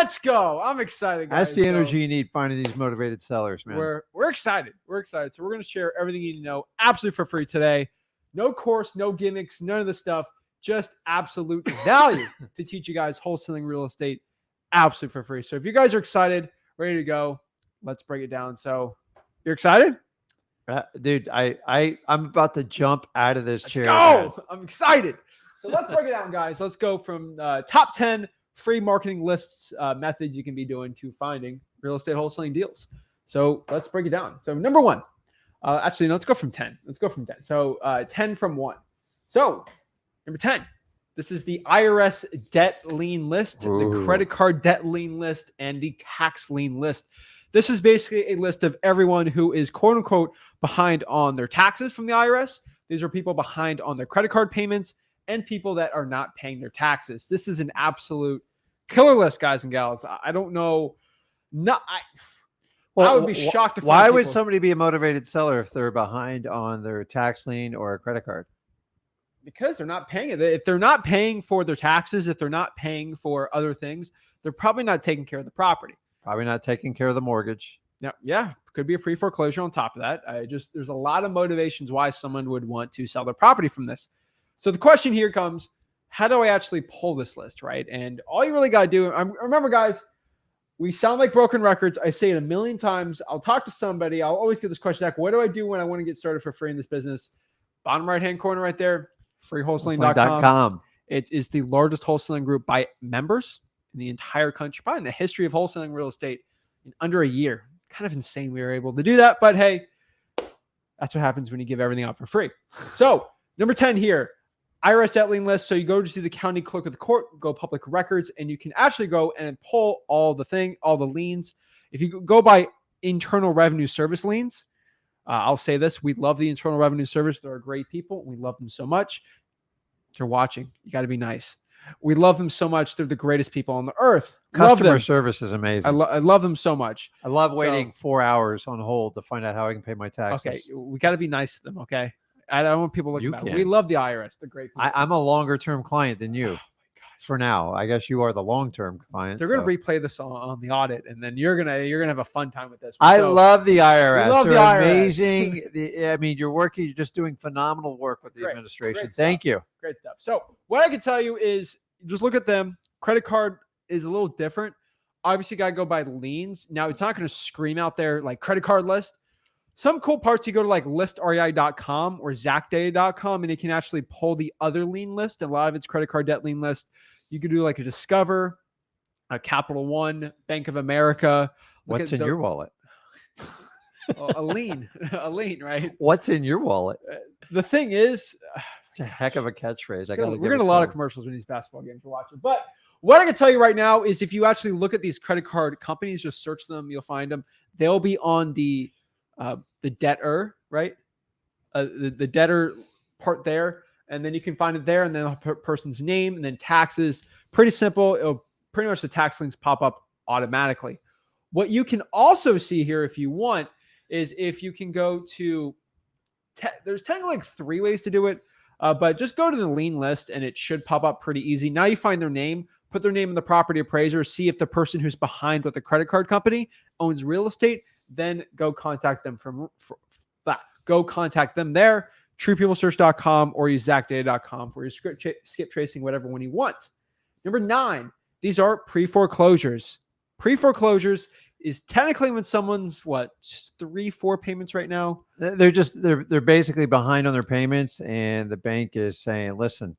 Let's go. I'm excited, guys. That's the energy you need finding these motivated sellers, man. We're excited. We're excited. So we're going to share everything you need to know absolutely for free today. No course, no gimmicks, none of the stuff. Just absolute value to teach you guys wholesaling real estate absolutely for free. So if you guys are excited, ready to go, let's break it down. So you're excited? Dude, I'm about to jump out of this chair. Go! Man. I'm excited. So let's break it down, guys. Let's go from top 10 free marketing lists methods you can be doing to finding real estate wholesaling deals. So let's break it down. So number one, actually, no, let's go from 10. Let's go from 10. So 10 from 1. So number 10, this is the IRS debt lien list, the credit card debt lien list, and the tax lien list. This is basically a list of everyone who is quote unquote behind on their taxes from the IRS. These are people behind on their credit card payments and people that are not paying their taxes. This is an absolute killer list, guys and gals. I don't know. I would be shocked to find why people. would somebody be a motivated seller if they're behind on their tax lien or a credit card? Because they're not paying it. If they're not paying for their taxes, if they're not paying for other things, they're probably not taking care of the property. Probably not taking care of the mortgage. Yeah. Could be a pre-foreclosure on top of that. There's a lot of motivations why someone would want to sell their property from this. So the question here comes, how do I actually pull this list, right? And all you really got to do, remember, guys, we sound like broken records. I say it a million times. I'll talk to somebody. I'll always get this question back. What do I do when I want to get started for free in this business? Bottom right-hand corner right there, freewholesaling.com. It is the largest wholesaling group by members in the entire country, probably in the history of wholesaling real estate in under a year. Kind of insane we were able to do that, but hey, that's what happens when you give everything out for free. So number 10 here, IRS debt lien list. So you go to the county clerk of the court, go public records, and you can actually go and pull all the liens. If you go by Internal Revenue Service liens, I'll say this, we love the Internal Revenue Service. They're great people. We love them so much. They're watching. You got to be nice. We love them so much. They're the greatest people on the earth. Customer service is amazing. I love them so much. I love waiting 4 hours on hold to find out how I can pay my taxes. Okay, we got to be nice to them, okay? I don't want people looking bad. We love the IRS. They're great people. I'm a longer-term client than you. Oh my gosh. For now. I guess you are the long-term client. They're going to replay this on the audit, and then you're gonna have a fun time with this. I love the IRS. We love They're the IRS. amazing. You're just doing phenomenal work with the administration. Great Thank you. Great stuff. So what I can tell you is just look at them. Credit card is a little different. Obviously, you got to go by liens. Now, it's not going to scream out there like credit card list. Some cool parts, you go to like listrei.com or zachdata.com, and it can actually pull the other lien list. A lot of it's credit card debt lien list. You could do like a Discover, a Capital One, Bank of America. What's in your wallet? A lien, right? What's in your wallet? The thing is, it's a heck of a catchphrase. We're getting a lot of commercials when these basketball games we're watching. But what I can tell you right now is if you actually look at these credit card companies, just search them, you'll find them. They'll be on the debtor, right? The debtor part there. And then you can find it there, and then a person's name, and then taxes. Pretty simple. It'll pretty much the tax liens pop up automatically. What you can also see here, if you want, is if you can go to, there's technically like 3 ways to do it, but just go to the lien list, and it should pop up pretty easy. Now you find their name, put their name in the property appraiser, see if the person who's behind with the credit card company owns real estate, then go contact them go contact them there. TruePeopleSearch.com or use ZachData.com for your skip tracing, whatever one you want. Number 9, these are pre-foreclosures. Pre-foreclosures is technically when someone's 3-4 payments right now. They're basically behind on their payments, and the bank is saying, listen,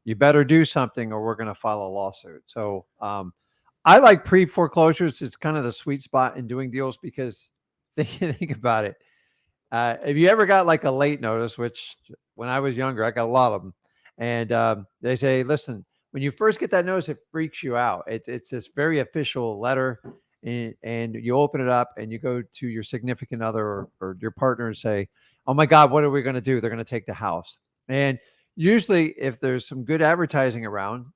you better do something or we're going to file a lawsuit. So I like pre-foreclosures. It's kind of the sweet spot in doing deals because think about it. If you ever got like a late notice, which when I was younger, I got a lot of them. And they say, listen, when you first get that notice, it freaks you out. It's this very official letter, and you open it up and you go to your significant other or your partner and say, oh my God, what are we going to do? They're going to take the house. And usually if there's some good advertising around,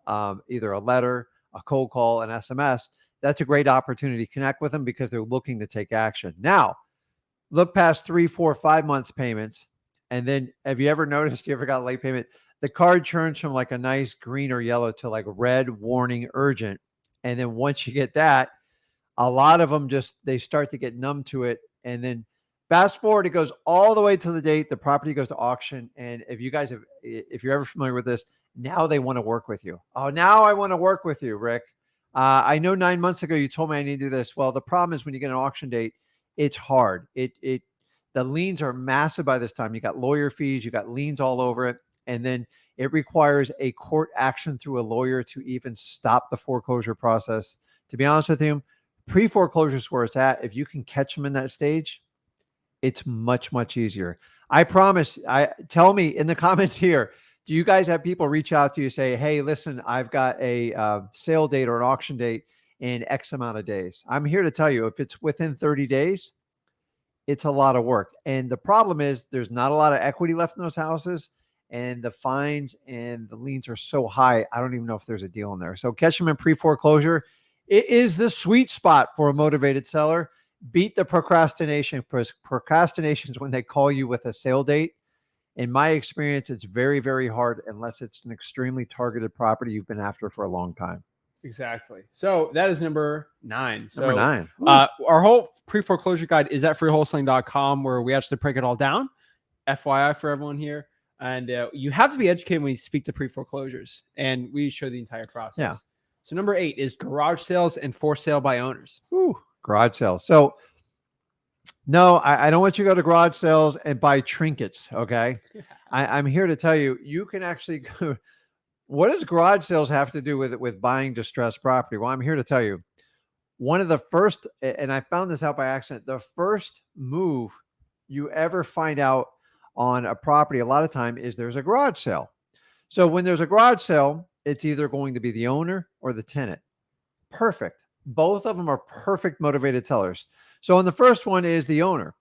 either a letter, a cold call, an SMS, that's a great opportunity to connect with them because they're looking to take action. Now, look past 3, 4, 5 months payments. And then have you ever noticed, you ever got a late payment? The card turns from like a nice green or yellow to like red, warning, urgent. And then once you get that, a lot of them they start to get numb to it. And then fast forward, it goes all the way to the date the property goes to auction. And if you're ever familiar with this, now they want to work with you. Oh, now I want to work with you, Rick. I know 9 months ago you told me I need to do this. Well, the problem is when you get an auction date, it's hard. The liens are massive by this time. You got lawyer fees, you got liens all over it. And then it requires a court action through a lawyer to even stop the foreclosure process. To be honest with you, pre-foreclosure is where it's at. If you can catch them in that stage, it's much, much easier. I promise. Tell me in the comments here, do you guys have people reach out to you, say, hey, listen, I've got a sale date or an auction date in X amount of days? I'm here to tell you, if it's within 30 days, it's a lot of work. And the problem is there's not a lot of equity left in those houses, and the fines and the liens are so high, I don't even know if there's a deal in there. So catch them in pre-foreclosure. It is the sweet spot for a motivated seller. Beat the procrastination. Procrastination is when they call you with a sale date. In my experience, it's very, very hard unless it's an extremely targeted property you've been after for a long time. Exactly. So that is number 9. Number 9. Our whole pre-foreclosure guide is at freewholesaling.com, where we actually break it all down. FYI for everyone here. And you have to be educated when you speak to pre-foreclosures, and we show the entire process. Yeah. So number 8 is garage sales and for sale by owners. Ooh, garage sales. So no, I don't want you to go to garage sales and buy trinkets. Okay. I'm here to tell you, you can actually go. What does garage sales have to do with buying distressed property? Well, I'm here to tell you, one of the first, and I found this out by accident, the first move you ever find out on a property a lot of time is there's a garage sale. So when there's a garage sale, it's either going to be the owner or the tenant. Perfect. Both of them are perfect motivated sellers. So on the first one is the owner.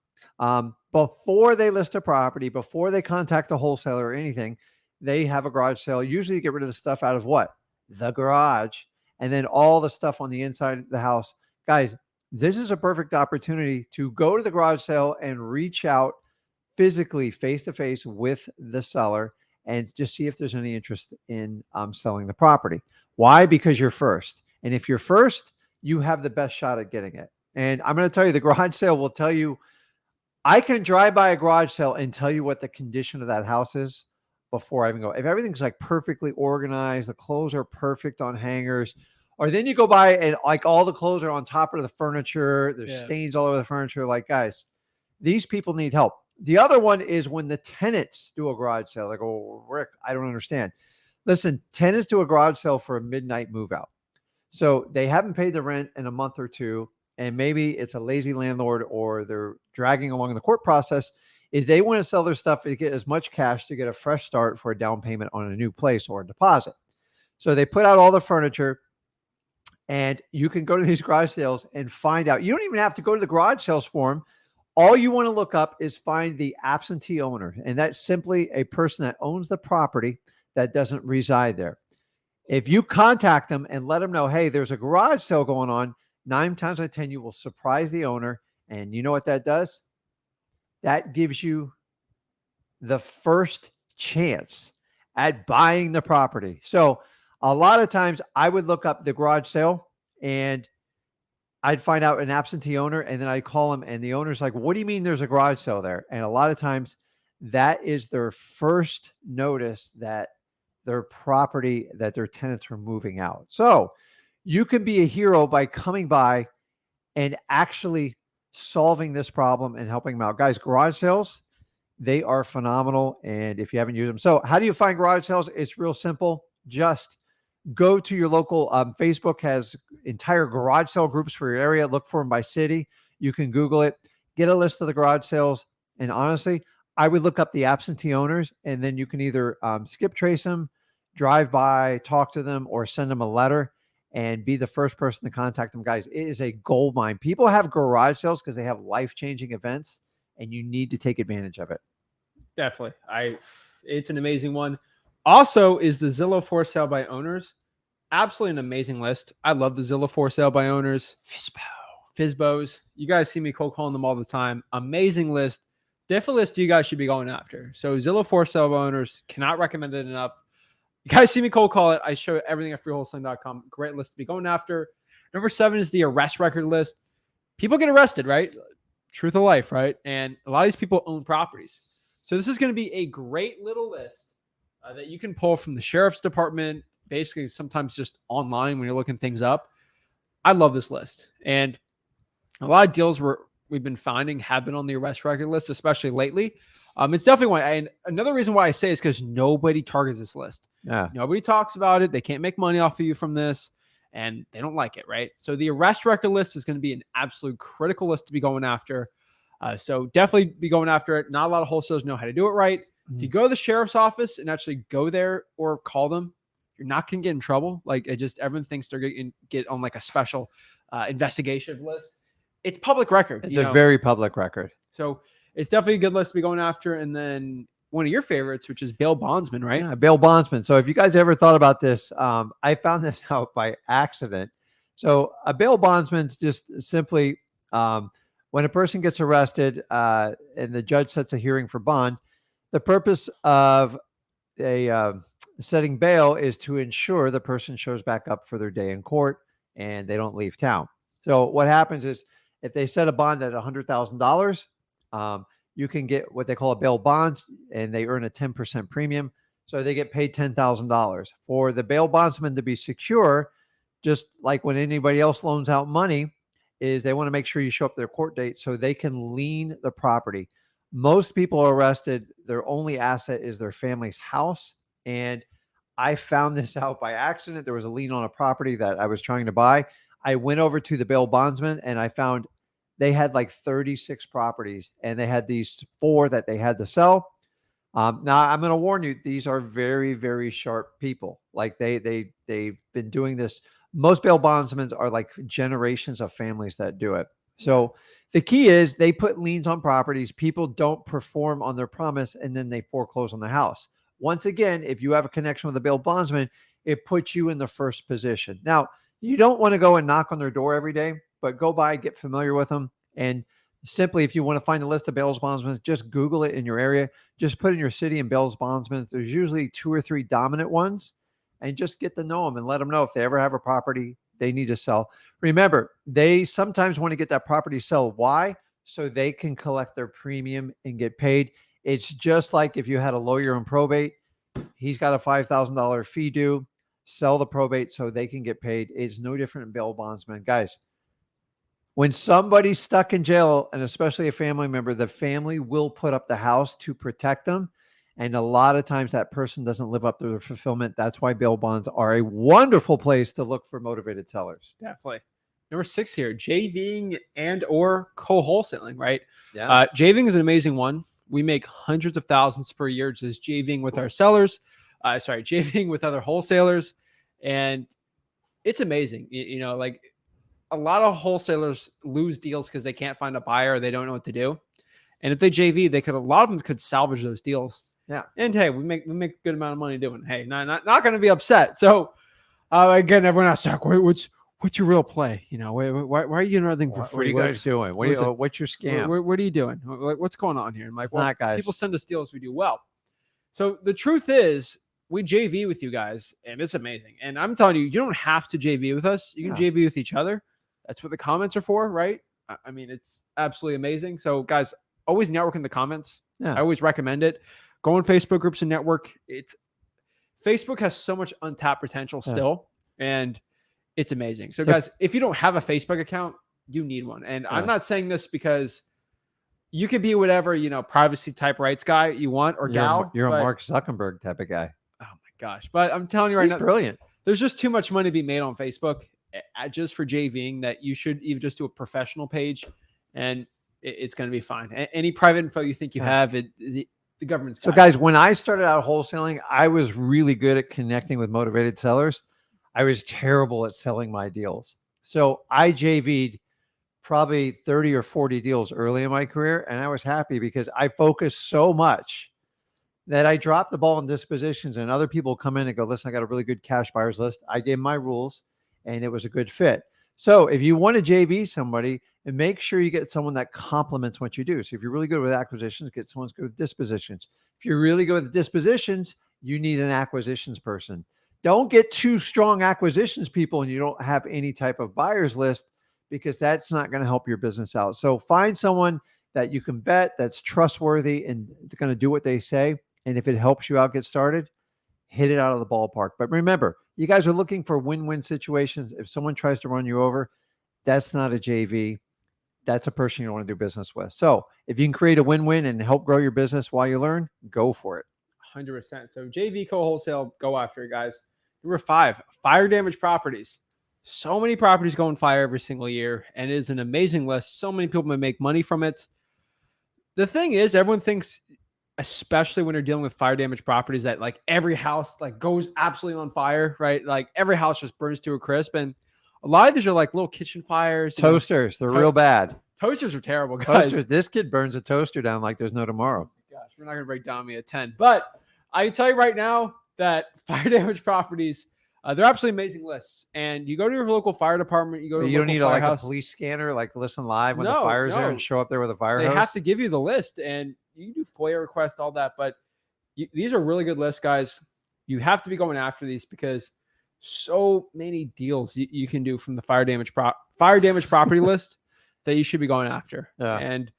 Before they list a property, before they contact a wholesaler or anything, they have a garage sale. Usually you get rid of the stuff out of what? The garage. And then all the stuff on the inside of the house. Guys, this is a perfect opportunity to go to the garage sale and reach out physically, face-to-face with the seller and just see if there's any interest in selling the property. Why? Because you're first. And if you're first, you have the best shot at getting it. And I'm going to tell you, the garage sale will tell you, I can drive by a garage sale and tell you what the condition of that house is before I even go. If everything's like perfectly organized, the clothes are perfect on hangers, or then you go by and like all the clothes are on top of the furniture, there's stains all over the furniture. Like, guys, these people need help. The other one is when the tenants do a garage sale. They go, Rick, I don't understand. Listen, tenants do a garage sale for a midnight move out. So they haven't paid the rent in a month or two, and maybe it's a lazy landlord or they're dragging along the court process, is they want to sell their stuff to get as much cash to get a fresh start for a down payment on a new place or a deposit. So they put out all the furniture, and you can go to these garage sales and find out. You don't even have to go to the garage sales forum. All you want to look up is find the absentee owner. And that's simply a person that owns the property that doesn't reside there. If you contact them and let them know, hey, there's a garage sale going on, 9 times out of 10, you will surprise the owner. And you know what that does? That gives you the first chance at buying the property. So a lot of times I would look up the garage sale and I'd find out an absentee owner, and then I'd call him, and the owner's like, what do you mean there's a garage sale there? And a lot of times that is their first notice that their property, that their tenants are moving out. So you can be a hero by coming by and actually solving this problem and helping them out. Guys, garage sales, they are phenomenal. And if you haven't used them. So how do you find garage sales? It's real simple. Just go to your local, Facebook has entire garage sale groups for your area. Look for them by city. You can Google it, get a list of the garage sales. And honestly, I would look up the absentee owners, and then you can either skip trace them, drive by, talk to them, or send them a letter and be the first person to contact them. Guys, it is a gold mine. People have garage sales because they have life-changing events, and you need to take advantage of it. Definitely. It's an amazing one. Also is the Zillow for sale by owners. Absolutely an amazing list. I love the Zillow for sale by owners. FSBOs. You guys see me cold calling them all the time. Amazing list. Definitely list you guys should be going after. So Zillow for sale by owners, cannot recommend it enough. You guys see me cold call it. I show everything at freewholesaling.com. Great list to be going after. Number 7 is the arrest record list. People get arrested, right? Truth of life, right? And a lot of these people own properties. So this is going to be a great little list that you can pull from the sheriff's department, basically sometimes just online when you're looking things up. I love this list. And a lot of deals we've been finding have been on the arrest record list, especially lately. It's definitely why. And another reason why I say is because nobody targets this list. Yeah. Nobody talks about it. They can't make money off of you from this, and they don't like it, right? So the arrest record list is going to be an absolute critical list to be going after. So definitely be going after it. Not a lot of wholesalers know how to do it right. If you go to the sheriff's office and actually go there or call them, you're not going to get in trouble. Like everyone thinks they're going to get on like a special investigation list. It's public record. It's a very public record. So it's definitely a good list to be going after. And then one of your favorites, which is bail bondsman, right? Yeah, bail bondsman. So if you guys ever thought about this, I found this out by accident. So a bail bondsman's just simply when a person gets arrested and the judge sets a hearing for bond, the purpose of a setting bail is to ensure the person shows back up for their day in court and they don't leave town. So what happens is if they set a bond at $100,000, you can get what they call a bail bonds, and they earn a 10% premium. So they get paid $10,000. For the bail bondsman to be secure, just like when anybody else loans out money, is they want to make sure you show up their court date so they can lien the property. Most people are arrested, their only asset is their family's house. And I found this out by accident. There was a lien on a property that I was trying to buy. I went over to the bail bondsman and I found they had like 36 properties and they had these 4 that they had to sell. Now I'm going to warn you, these are very, very sharp people. Like they've been doing this. Most bail bondsmen are like generations of families that do it. So the key is they put liens on properties. People don't perform on their promise and then they foreclose on the house. Once again, if you have a connection with a bail bondsman, it puts you in the first position. Now, you don't want to go and knock on their door every day, but go by, get familiar with them. And simply, if you want to find a list of bail bondsmen, just Google it in your area. Just put in your city and bail bondsmen. There's usually 2 or 3 dominant ones, and just get to know them and let them know if they ever have a property they need to sell. Remember, they sometimes want to get that property sold. Why? So they can collect their premium and get paid. It's just like if you had a lawyer in probate, he's got a $5,000 fee due, sell the probate so they can get paid. It's no different in bail bondsman. Guys, when somebody's stuck in jail, and especially a family member, the family will put up the house to protect them. And a lot of times that person doesn't live up to their fulfillment. That's why bail bonds are a wonderful place to look for motivated sellers. Definitely. Number 6 here, JVing and or co-wholesaling, right? Yeah. JVing is an amazing one. We make hundreds of thousands per year just JVing with our sellers. JVing with other wholesalers. And it's amazing. You know, like a lot of wholesalers lose deals because they can't find a buyer or they don't know what to do. And if they JV, a lot of them could salvage those deals. Yeah. And hey, we make a good amount of money doing it. Hey, not going to be upset. So again, everyone asks, what's your real play? You know, why are you doing everything for free? What are you guys doing? What's your scam? What are you doing? What's going on here? I'm like, well, guys. People send us deals, we do well. So the truth is, we JV with you guys, and it's amazing. And I'm telling you, you don't have to JV with us. You can JV with each other. That's what the comments are for, right? I mean, it's absolutely amazing. So guys, always network in the comments. Yeah. I always recommend it. Go on Facebook groups and network. Facebook has so much untapped potential still, and it's amazing. So guys, if you don't have a Facebook account, you need one. And I'm not saying this because you could be whatever, privacy type rights guy you want or gal. You're a Mark Zuckerberg type of guy. Oh my gosh. But I'm telling you right now, brilliant. There's just too much money to be made on Facebook just for JVing that you should even just do a professional page and it's going to be fine. Any private info you think you have, the government's got. So guys, when I started out wholesaling, I was really good at connecting with motivated sellers. I was terrible at selling my deals. So I JV'd probably 30 or 40 deals early in my career. And I was happy because I focused so much that I dropped the ball in dispositions, and other people come in and go, listen, I got a really good cash buyers list. I gave my rules and it was a good fit. So if you want to JV somebody, and make sure you get someone that complements what you do. So if you're really good with acquisitions, get someone who's good with dispositions. If you're really good with dispositions, you need an acquisitions person. Don't get too strong acquisitions people and you don't have any type of buyers list, because that's not going to help your business out. So find someone that you can bet, that's trustworthy and going to do what they say. And if it helps you out get started, hit it out of the ballpark. But remember, you guys are looking for win-win situations. If someone tries to run you over, that's not a JV. That's a person you don't want to do business with. So if you can create a win-win and help grow your business while you learn, go for it. 100%. So JV Co-Wholesale, go after it, guys. Number 5, fire damage properties. So many properties go on fire every single year, and it is an amazing list. So many people may make money from it. The thing is, everyone thinks, especially when you're dealing with fire damage properties, that like every house like goes absolutely on fire, right? Like every house just burns to a crisp. And a lot of these are like little kitchen fires. Toasters, they're real bad. Toasters are terrible, guys. Toasters, this kid burns a toaster down like there's no tomorrow. Gosh, we're not going to break down me a 10. But I can tell you right now that fire damage properties, they're absolutely amazing lists. And you go to your local fire department, you go to you don't need like a police scanner, like listen live when the fire's there and show up there with a fire hose. They have to give you the list, and you can do FOIA requests, all that. But these are really good lists, guys. You have to be going after these because so many deals you can do from the fire damage property list that you should be going after. Yeah. And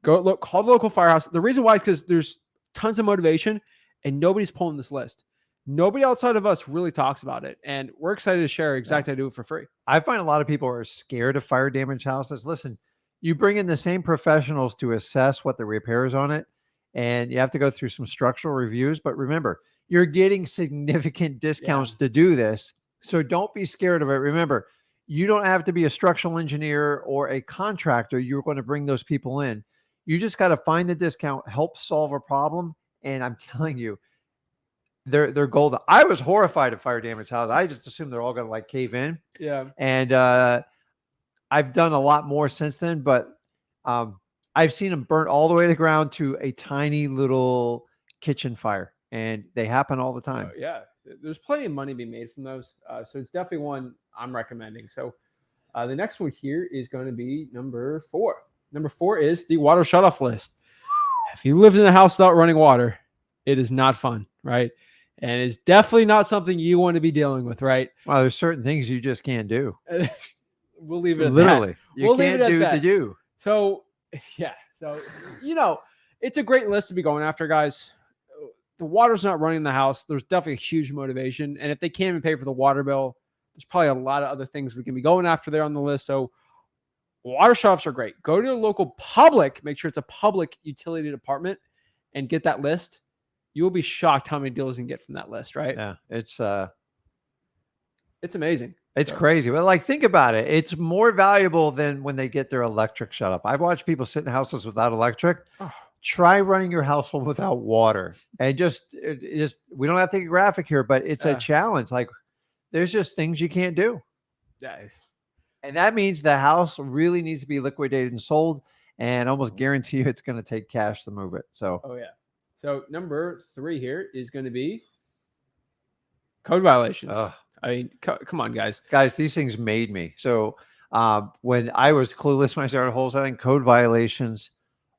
go look, call the local firehouse. The reason why is because there's tons of motivation and nobody's pulling this list. Nobody outside of us really talks about it. And we're excited to share exactly how to do it for free. I find a lot of people are scared of fire damage houses. Listen, you bring in the same professionals to assess what the repairs on it, and you have to go through some structural reviews. But remember, you're getting significant discounts to do this. So don't be scared of it. Remember, you don't have to be a structural engineer or a contractor. You're going to bring those people in. You just got to find the discount, help solve a problem. And I'm telling you, they're golden. I was horrified of fire damage houses. I just assumed they're all going to like cave in. Yeah. And I've done a lot more since then, but I've seen them burnt all the way to the ground to a tiny little kitchen fire, and they happen all the time. Yeah. There's plenty of money being made from those. So it's definitely one I'm recommending. So the next one here is going to be number 4. Number 4 is the water shutoff list. If you lived in a house without running water, it is not fun, right? And it's definitely not something you want to be dealing with, right? Well, there's certain things you just can't do. We'll leave it at literally. That. You can't do what to do. So, yeah. So, it's a great list to be going after, guys. The water's not running the house. There's definitely a huge motivation. And if they can't even pay for the water bill, there's probably a lot of other things we can be going after there on the list. So water shutoffs are great. Go to your local public, make sure it's a public utility department, and get that list. You will be shocked how many deals you can get from that list, right? Yeah, it's amazing. It's crazy. But like, think about it. It's more valuable than when they get their electric shut off. I've watched people sit in houses without electric. Oh. Try running your household without water. And just we don't have to get graphic here, but it's a challenge. Like, there's just things you can't do. Yeah. And that means the house really needs to be liquidated and sold. And almost guarantee you it's going to take cash to move it. So, oh, yeah. So number 3 here is going to be code violations. I mean, come on, guys. Guys, these things made me. So when I was clueless when I started wholesaling, code violations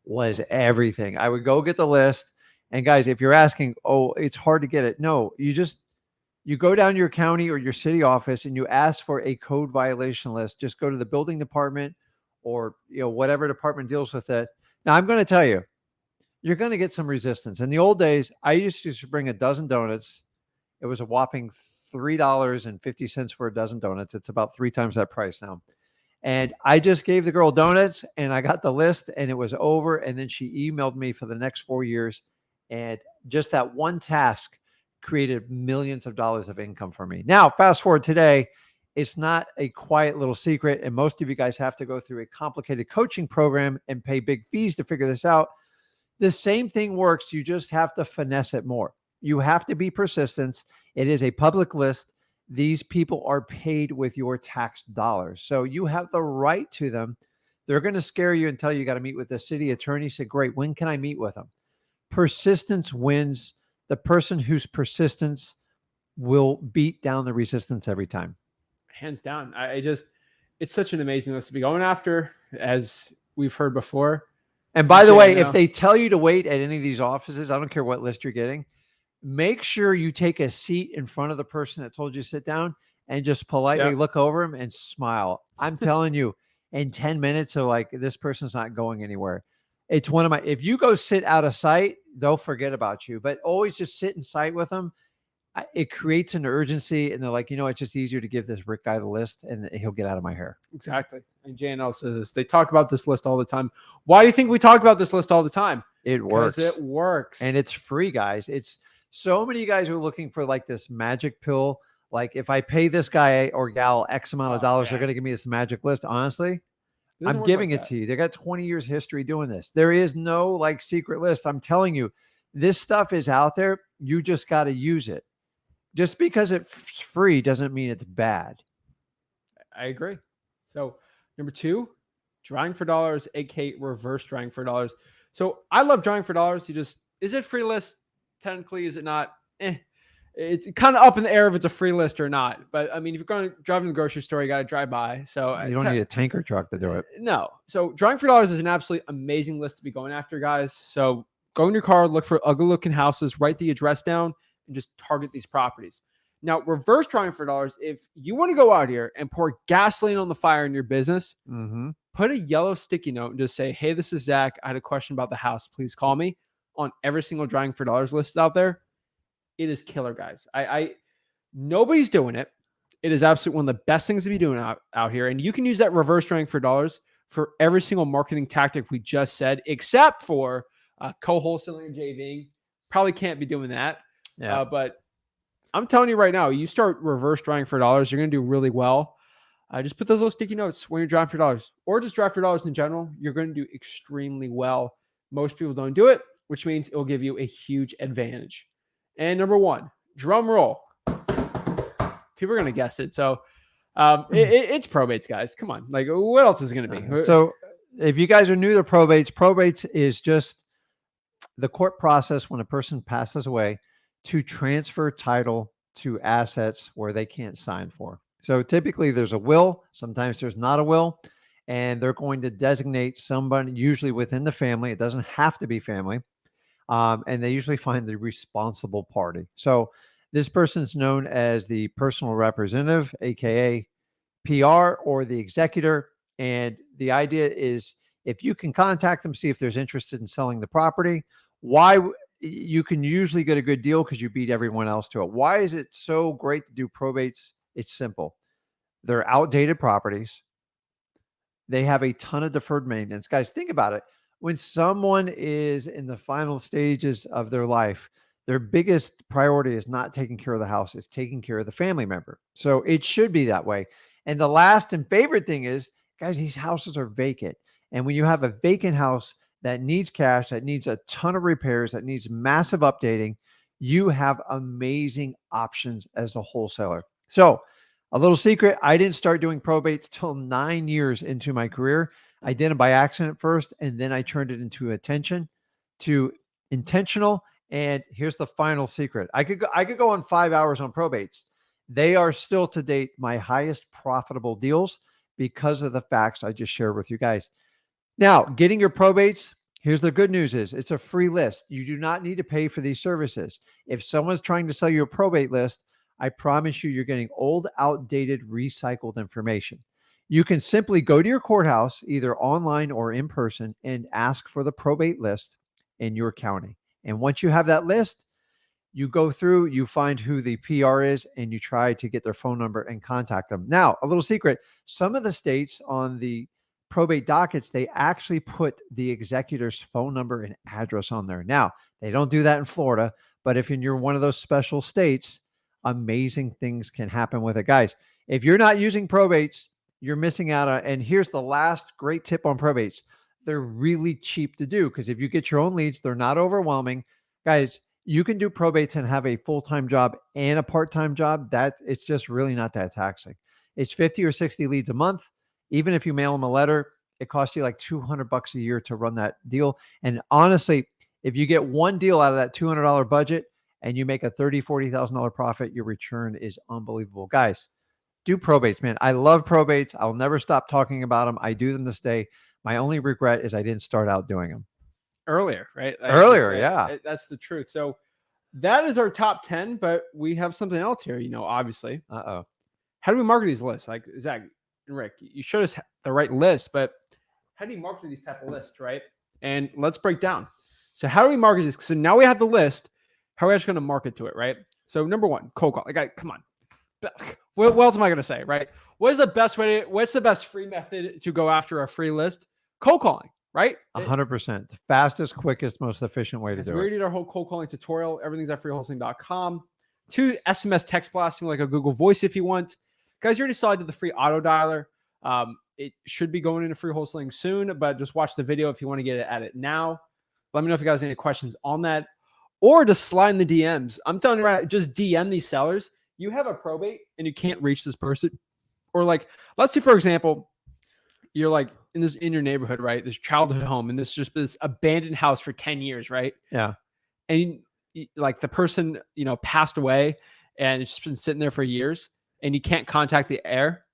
was everything. I would go get the list. And guys, if you're asking, oh, it's hard to get it. No, you go down to your county or your city office and you ask for a code violation list. Just go to the building department or whatever department deals with it. Now, I'm going to tell you, you're going to get some resistance. In the old days, I used to bring a dozen donuts. It was a whopping $3.50 for a dozen donuts. It's about 3 times that price now. And I just gave the girl donuts and I got the list and it was over. And then she emailed me for the next 4 years. And just that one task created millions of dollars of income for me. Now, fast forward today, it's not a quiet little secret. And most of you guys have to go through a complicated coaching program and pay big fees to figure this out. The same thing works. You just have to finesse it more. You have to be persistent. It is a public list. These people are paid with your tax dollars. So you have the right to them. They're going to scare you and tell you got to meet with the city attorney. Say, great, when can I meet with them? Persistence wins. The person whose persistence will beat down the resistance every time. Hands down. It's such an amazing list to be going after, as we've heard before. And by the way, if they tell you to wait at any of these offices, I don't care what list you're getting, make sure you take a seat in front of the person that told you to sit down and just politely look over him and smile. I'm telling you, in 10 minutes, so like this person's not going anywhere. It's one of my, if you go sit out of sight, they'll forget about you, but always just sit in sight with them. It creates an urgency, and they're like, it's just easier to give this Rick guy the list and he'll get out of my hair. Exactly. And JNL says this. They talk about this list all the time. Why do you think we talk about this list all the time? It works. It works. And it's free, guys. It's so many guys who are looking for like this magic pill. Like if I pay this guy or gal X amount of dollars, they're going to give me this magic list. Honestly, I'm giving it to you. They got 20 years history doing this. There is no like secret list. I'm telling you, this stuff is out there. You just got to use it. Just because it's free doesn't mean it's bad. I agree. So number 2, drawing for dollars, aka reverse drawing for dollars. So I love drawing for dollars. Is it free list? Technically, is it not? It's kind of up in the air if it's a free list or not. But I mean, if you're going to drive to the grocery store, you got to drive by. So you don't need a tanker truck to do it. No. So drawing for dollars is an absolutely amazing list to be going after, guys. So go in your car, look for ugly looking houses, write the address down, and just target these properties. Now, reverse drawing for dollars, if you want to go out here and pour gasoline on the fire in your business, put a yellow sticky note and just say, hey, this is Zach. I had a question about the house. Please call me, on every single drawing for dollars list out there. It is killer, guys. Nobody's doing it. It is absolutely one of the best things to be doing out here. And you can use that reverse drawing for dollars for every single marketing tactic we just said, except for co-wholesaling and JVing. Probably can't be doing that. Yeah. But I'm telling you right now, you start reverse drawing for dollars, you're going to do really well. Just put those little sticky notes when you're drawing for dollars, or just draw for dollars in general. You're going to do extremely well. Most people don't do it, which means it will give you a huge advantage. And number 1, drum roll. People are going to guess it. So it's probates, guys. Come on. Like, what else is it going to be? So if you guys are new to probates is just the court process when a person passes away to transfer title to assets where they can't sign for. So typically there's a will, sometimes there's not a will, and they're going to designate somebody usually within the family. It doesn't have to be family. And they usually find the responsible party. So this person's known as the personal representative, AKA PR, or the executor. And the idea is if you can contact them, see if there's interested in selling the property, you can usually get a good deal because you beat everyone else to it. Why is it so great to do probates? It's simple. They're outdated properties. They have a ton of deferred maintenance. Guys, think about it. When someone is in the final stages of their life, their biggest priority is not taking care of the house, it's taking care of the family member. So it should be that way. And the last and favorite thing is, guys, these houses are vacant. And when you have a vacant house that needs cash, that needs a ton of repairs, that needs massive updating, you have amazing options as a wholesaler. So a little secret, I didn't start doing probates till 9 years into my career. I did them by accident first, and then I turned it into intentional. And here's the final secret. I could go on 5 hours on probates. They are still to date my highest profitable deals because of the facts I just shared with you guys. Now, getting your probates, here's the good news is it's a free list. You do not need to pay for these services. If someone's trying to sell you a probate list, I promise you, you're getting old, outdated, recycled information. You can simply go to your courthouse, either online or in person, and ask for the probate list in your county. And once you have that list, you go through, you find who the PR is, and you try to get their phone number and contact them. Now, a little secret, some of the states on the probate dockets, they actually put the executor's phone number and address on there. Now, they don't do that in Florida, but if you're one of those special states, amazing things can happen with it. Guys, if you're not using probates, you're missing out on, and here's the last great tip on probates. They're really cheap to do because if you get your own leads, they're not overwhelming. Guys, you can do probates and have a full-time job and a part-time job. That it's just really not that taxing. It's 50 or 60 leads a month. Even if you mail them a letter, it costs you like $200 a year to run that deal. And honestly, if you get one deal out of that $200 budget and you make a $30,000, $40,000 profit, your return is unbelievable. Guys, do probates, man. I love probates. I'll never stop talking about them. I do them this day. My only regret is I didn't start out doing them earlier, right? Earlier, yeah. That's the truth. So that is our top 10, but we have something else here, obviously. Uh-oh. How do we market these lists? Like, Zach and Rick, you showed us the right list, but how do you market these type of lists, right? And let's break down. So how do we market this? So now we have the list. How are we actually going to market to it, right? So number one, cold call. Like, come on. What else am I going to say, right? What's the best free method to go after a free list? Cold calling, right? 100%. The fastest, quickest, most efficient way to do We already it. did our whole cold calling tutorial. Everything's at freewholesaling.com. 2, SMS text blasting like a Google Voice if you want. Guys, you already saw I did the free auto dialer. It should be going into free wholesaling soon, but just watch the video if you want to get it at it now. Let me know if you guys have any questions on that, or just slide in the DMs. I'm telling you right, just DM these sellers. You have a probate and you can't reach this person, or like, let's say for example, you're like in your neighborhood, right? This childhood home, and this abandoned house for 10 years, right? Yeah. And like the person, passed away, and it's just been sitting there for years, and you can't contact the heir.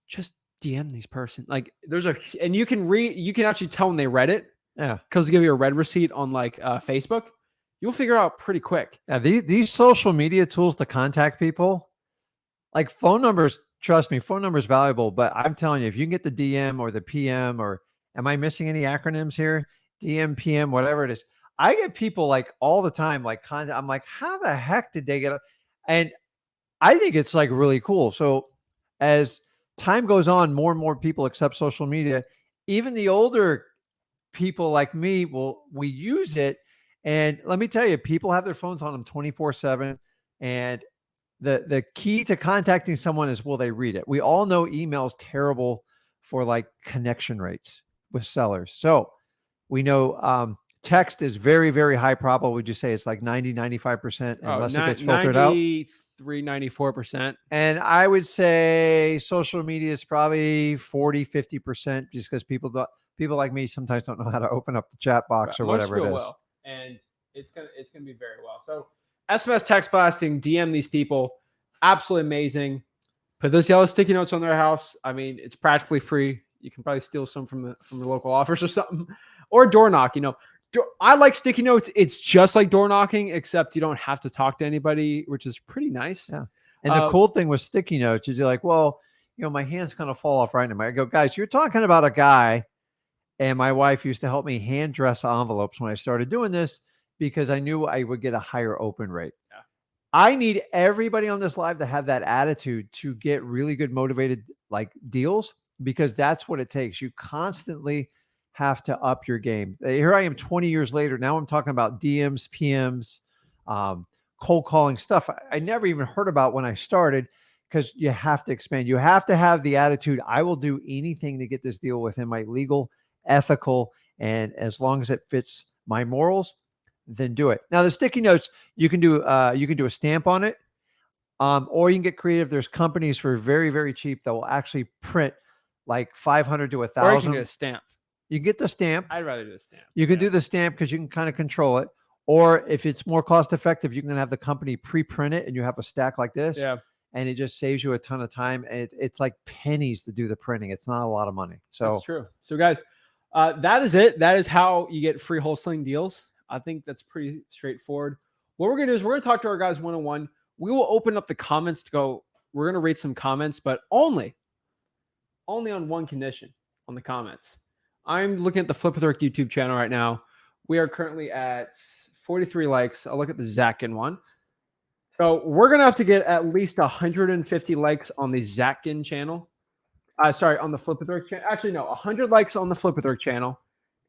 Just DM these person. Like and you can actually tell when they read it. Yeah. Because they give you a read receipt on like Facebook. You'll figure out pretty quick. Yeah. These social media tools to contact people, like phone numbers, trust me, phone number is valuable, but I'm telling you, if you can get the DM or the PM, or am I missing any acronyms here? DM, PM, whatever it is. I get people like all the time, like contact. I'm like, how the heck did they get it? And I think it's like really cool. So as time goes on, more and more people accept social media. Even the older people like me we use it. And let me tell you, people have their phones on them 24/7. And the key to contacting someone is, will they read it? We all know email's terrible for like connection rates with sellers. So we know text is very, very high probable. Would you say it's like 90-95% unless it gets filtered out? 93-94%. And I would say social media is probably 40-50%, just because people like me sometimes don't know how to open up the chat box or whatever it is. Will. And it's gonna be very well. So SMS text blasting, DM these people, absolutely amazing. Put those yellow sticky notes on their house. I mean, it's practically free. You can probably steal some from the local office or something, or door knock. I like sticky notes. It's just like door knocking, except you don't have to talk to anybody, which is pretty nice. Yeah. And the cool thing with sticky notes is you're like, well, my hands kind of fall off right now. I go, guys, you're talking about a guy, and my wife used to help me hand dress envelopes when I started doing this, because I knew I would get a higher open rate. Yeah. I need everybody on this live to have that attitude to get really good motivated like deals, because that's what it takes. You constantly have to up your game. Here I am 20 years later. Now I'm talking about DMs, PMs, cold calling stuff I never even heard about when I started, because you have to expand. You have to have the attitude, I will do anything to get this deal within my legal, ethical, and as long as it fits my morals, then do it. Now the sticky notes, you can do a stamp on it, or you can get creative. There's companies for very, very cheap that will actually print like 500 to 1,000. Or you can get a stamp. You get the stamp. I'd rather do a stamp. You can do the stamp because you can kind of control it. Or if it's more cost effective, you can have the company pre-print it, and you have a stack like this. Yeah. And it just saves you a ton of time. And it's like pennies to do the printing. It's not a lot of money. So that's true. So guys, that is it. That is how you get free wholesaling deals. I think that's pretty straightforward. What we're going to do is we're going to talk to our guys one-on-one. We will open up the comments we're going to read some comments, but only on one condition on the comments. I'm looking at the Flip with Rick YouTube channel right now. We are currently at 43 likes. I'll look at the Ginn one. So we're going to have to get at least 150 likes on the Ginn channel. On the Flip with Rick channel. Actually, no, 100 likes on the Flip with Rick channel.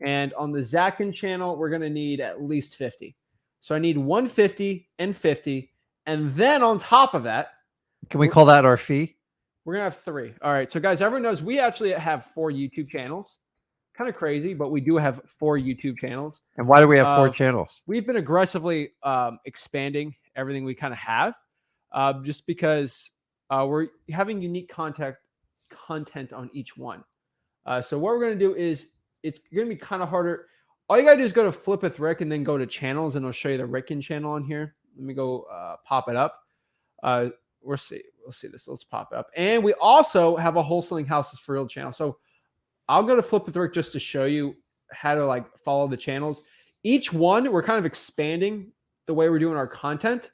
And on the Ginn channel, we're going to need at least 50. So I need 150 and 50. And then on top of that, can we call that our fee? We're going to have 3. All right. So guys, everyone knows we actually have 4 YouTube channels. Kind of crazy, but we do have 4 YouTube channels. And why do we have 4 channels? We've been aggressively expanding everything we kind of have, just because we're having unique content on each one. So what we're going to do is, it's going to be kind of harder. All you got to do is go to Flip with Rick and then go to channels, and it'll show you the Rickin channel on here. Let me go pop it up. We'll see this. Let's pop it up. And we also have a Wholesaling Houses for Real channel. So I'll go to Flip with Rick just to show you how to like follow the channels. Each one, we're kind of expanding the way we're doing our content.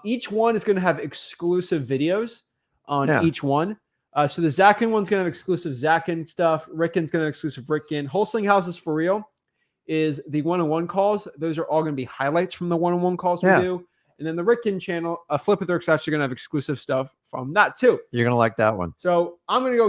Each one is going to have exclusive videos on each one. So the Zachin one's going to have exclusive Zachin stuff. Rickin's going to have exclusive Rickin. Wholesaling Houses for Real is the one-on-one calls. Those are all going to be highlights from the one-on-one calls we do. And then the Rickin channel, Flip with Rick's actually going to have exclusive stuff from that too. You're going to like that one. So I'm going to go